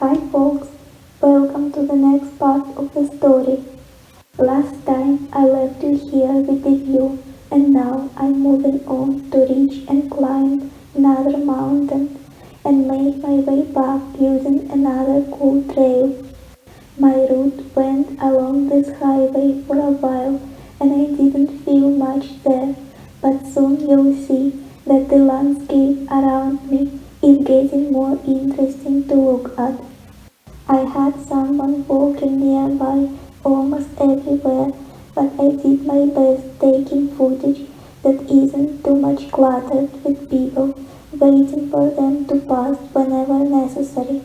Hi folks, welcome to the next part of the story. Last time I left you here with the view and now I'm moving on to reach and climb another mountain and make my way back using another cool trail. My route went along this highway for a while and I didn't feel much there, but soon you'll see that the landscape around me is getting more interesting to look at. I had someone walking nearby almost everywhere, but I did my best taking footage that isn't too much cluttered with people waiting for them to pass whenever necessary.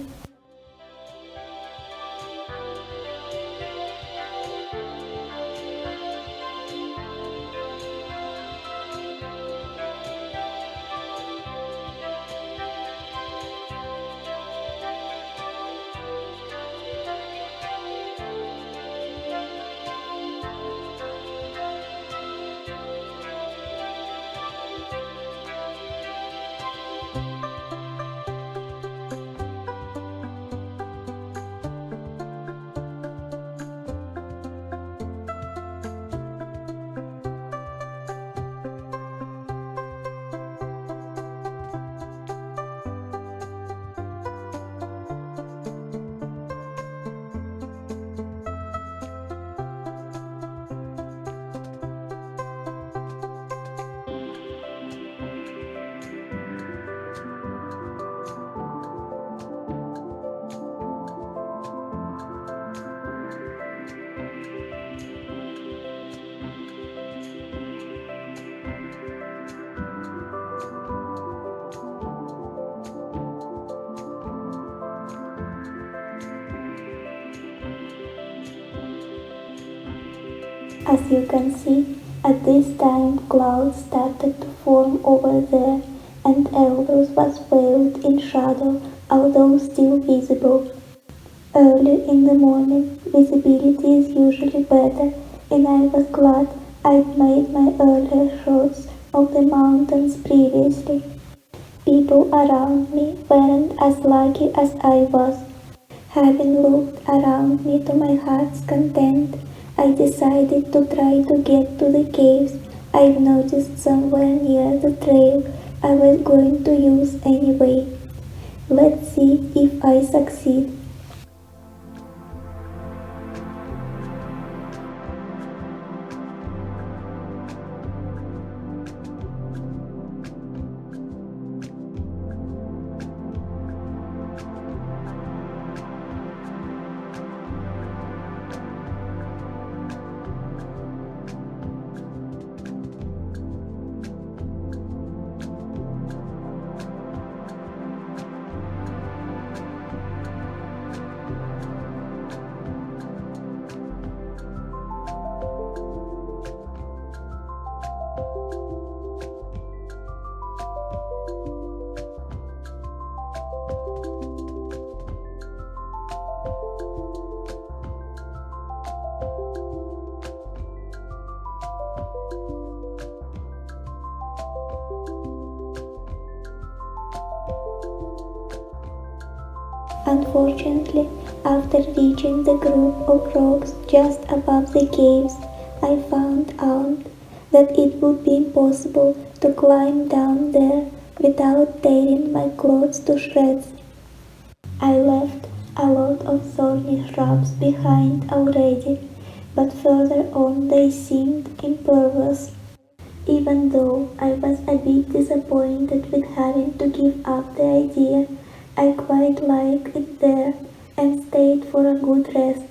As you can see, at this time clouds started to form over there and Eldos was veiled in shadow although still visible. Early in the morning visibility is usually better and I was glad I'd made my earlier shots of the mountains previously. People around me weren't as lucky as I was. Having looked around me to my heart's content, I decided to try to get to the caves I've noticed somewhere near the trail I was going to use anyway. Let's see if I succeed. Unfortunately, after reaching the group of rocks just above the caves, I found out that it would be impossible to climb down there without tearing my clothes to shreds. I left a lot of thorny shrubs behind already, but further on they seemed impervious. Even though I was a bit disappointed with having to give up the idea, I quite liked it there and stayed for a good rest.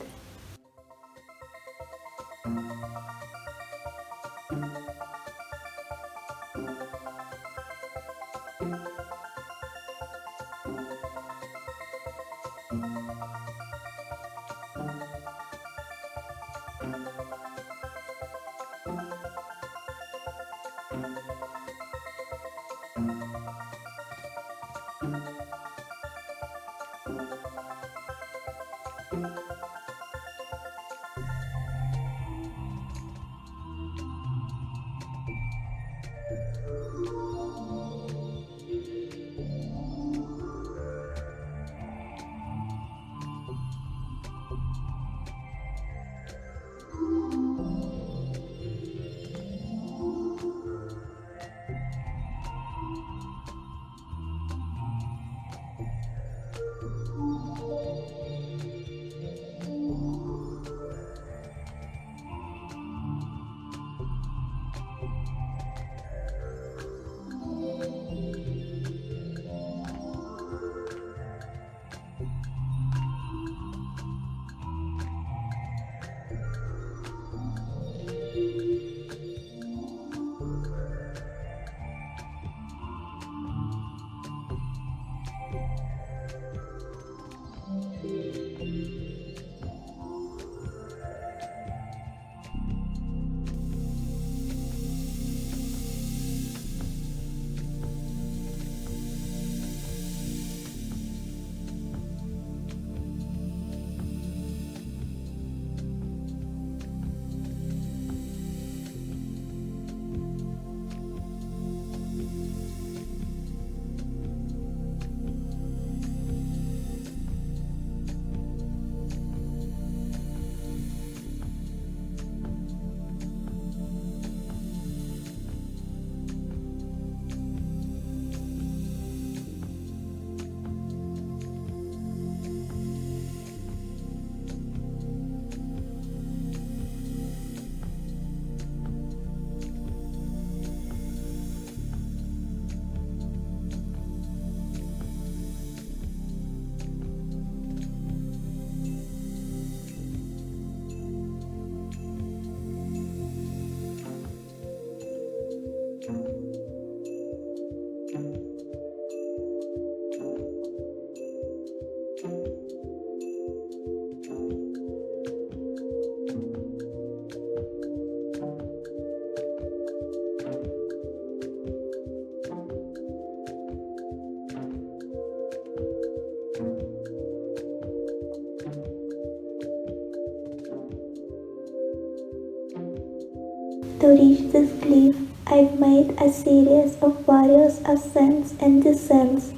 To reach this cliff, I've made a series of various ascents and descents.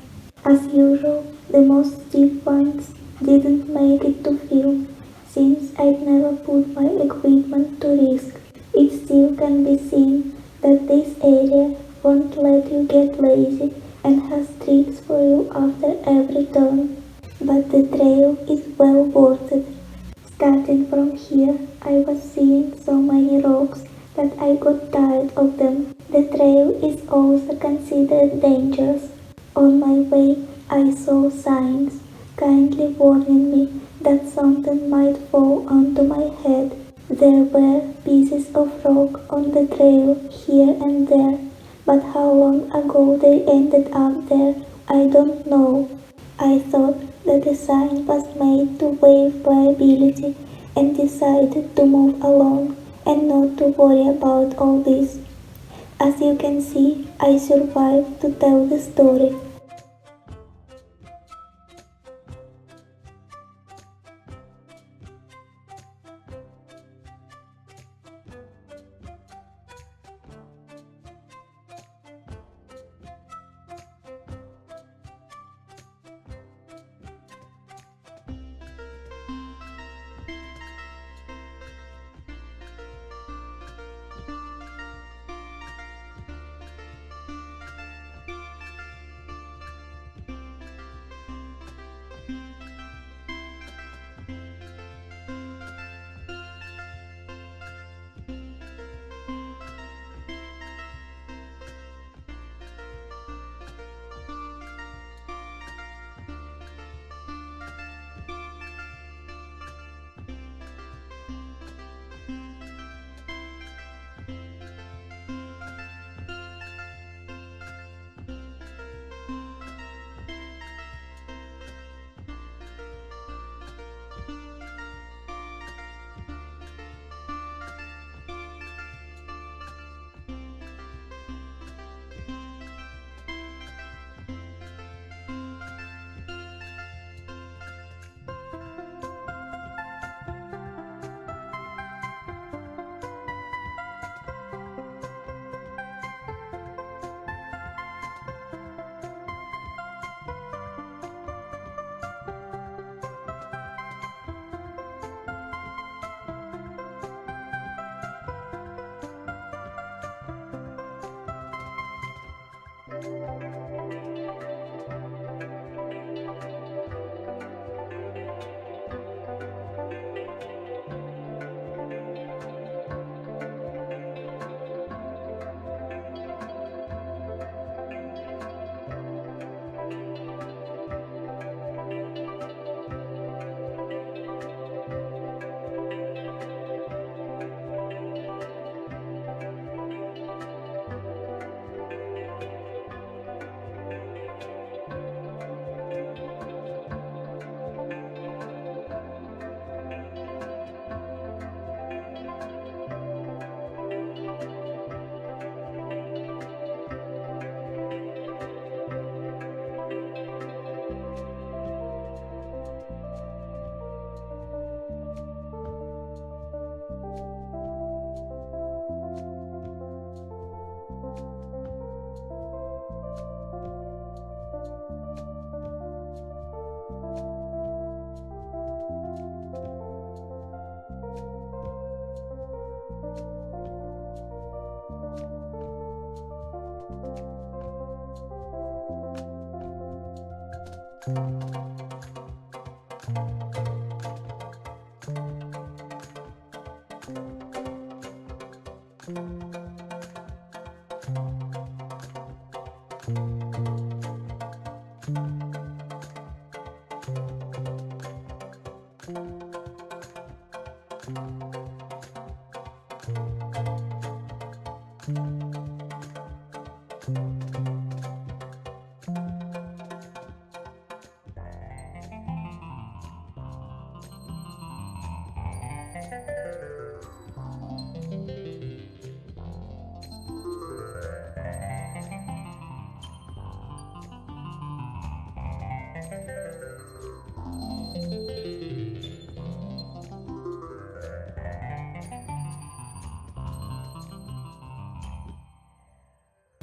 As usual, the most steep ones didn't make it to film, since I'd never put my equipment to risk. It still can be seen that this area won't let you get lazy and has tricks for you after every turn. But the trail is well worth it. Starting from here, I was seeing so many rocks that I got tired of them. The trail is also considered dangerous. On my way, I saw signs kindly warning me that something might fall onto my head. There were pieces of rock on the trail here and there, but how long ago they ended up there, I don't know. I thought that the sign was made to waive liability and decided to move along and not to worry about all this. As you can see, I survived to tell the story.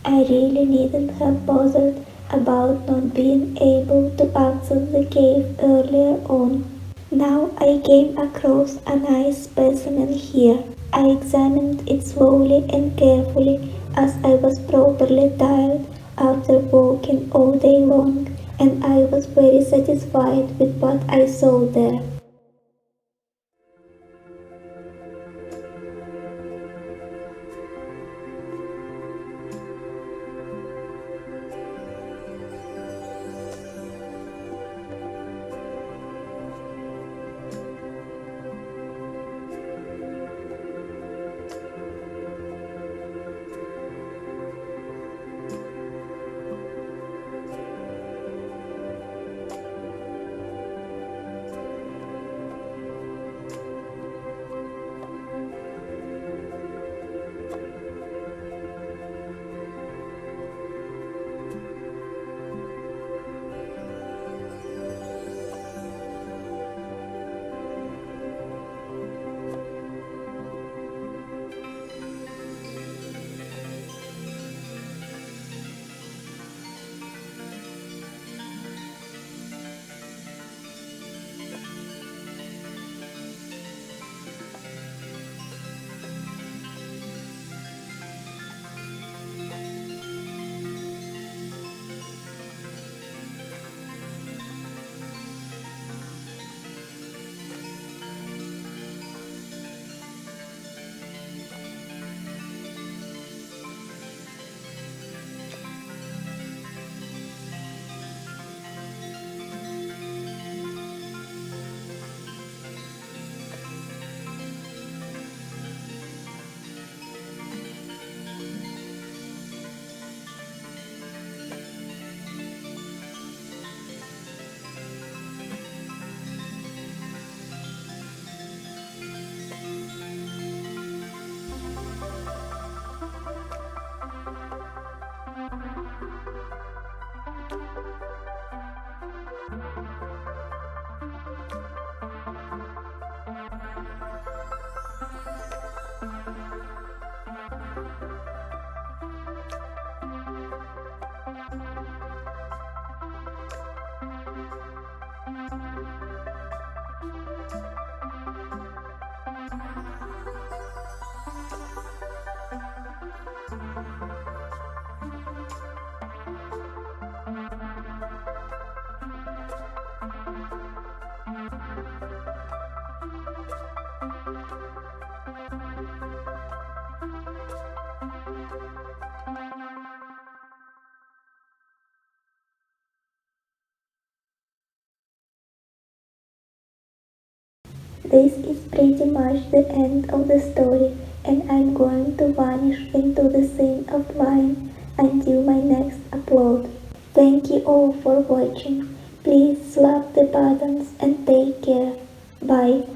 I really needn't have bothered about not being able to access the cave earlier on. Now I came across a nice specimen here. I examined it slowly and carefully as I was properly tired after walking all day long, and I was very satisfied with what I saw there. This is pretty much the end of the story, and I'm going to vanish into the scene of mine until my next upload. Thank you all for watching. Please slap the buttons and take care. Bye.